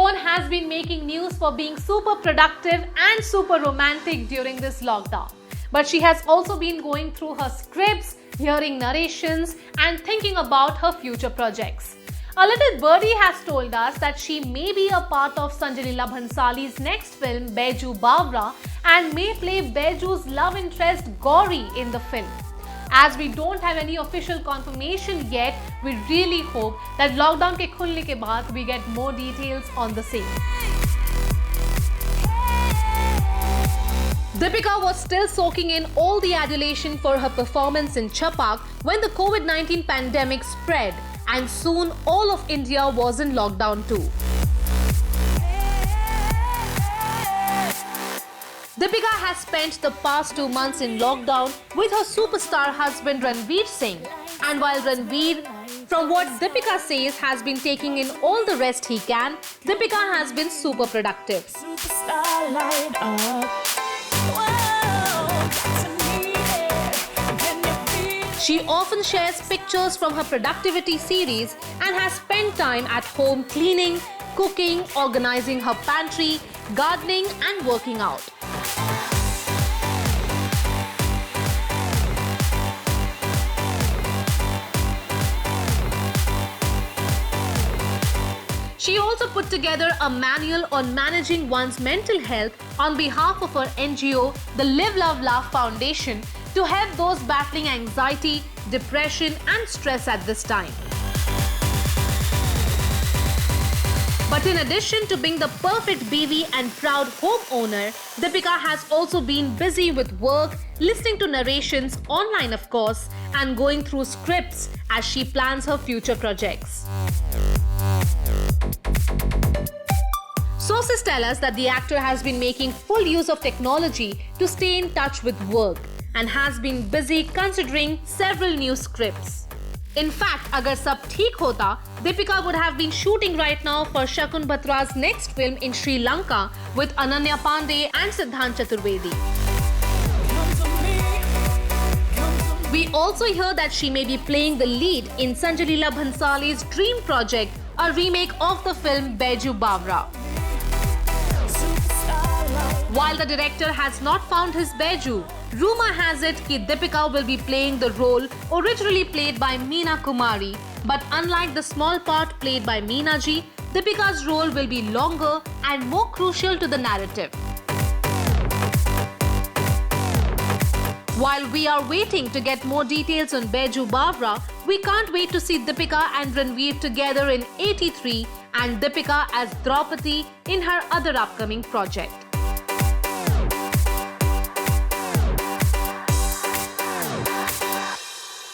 Everyone has been making news for being super productive and super romantic during this lockdown. But she has also been going through her scripts, hearing narrations, and thinking about her future projects. A little birdie has told us that she may be a part of Sanjay Leela Bhansali's next film, Baiju Bawra, and may play Baiju's love interest Gauri in the film. As we don't have any official confirmation yet, we really hope that lockdown ke khulne ke baad we get more details on the same. Deepika was still soaking in all the adulation for her performance in Chhapaak when the COVID-19 pandemic spread, and soon all of India was in lockdown too. Deepika has spent the past 2 months in lockdown with her superstar husband Ranveer Singh. And while Ranveer, from what Deepika says, has been taking in all the rest he can, Deepika has been super productive. She often shares pictures from her productivity series and has spent time at home cleaning, cooking, organizing her pantry, gardening and working out. She also put together a manual on managing one's mental health on behalf of her NGO, the Live Love Laugh Foundation, to help those battling anxiety, depression and stress at this time. But in addition to being the perfect BV and proud homeowner, Deepika has also been busy with work, listening to narrations online of course, and going through scripts as she plans her future projects. Sources tell us that the actor has been making full use of technology to stay in touch with work and has been busy considering several new scripts. In fact, agar sab theek hota, Deepika would have been shooting right now for Shakun Batra's next film in Sri Lanka with Ananya Pandey and Siddhant Chaturvedi. We also hear that she may be playing the lead in Sanjay Leela Bhansali's dream project, a remake of the film Baiju Bawra. While the director has not found his Baiju, rumor has it that Deepika will be playing the role originally played by Meena Kumari, but unlike the small part played by Meena ji, Deepika's role will be longer and more crucial to the narrative. While we are waiting to get more details on Baiju Bawra, we can't wait to see Deepika and Ranveer together in 83 and Deepika as Draupadi in her other upcoming project.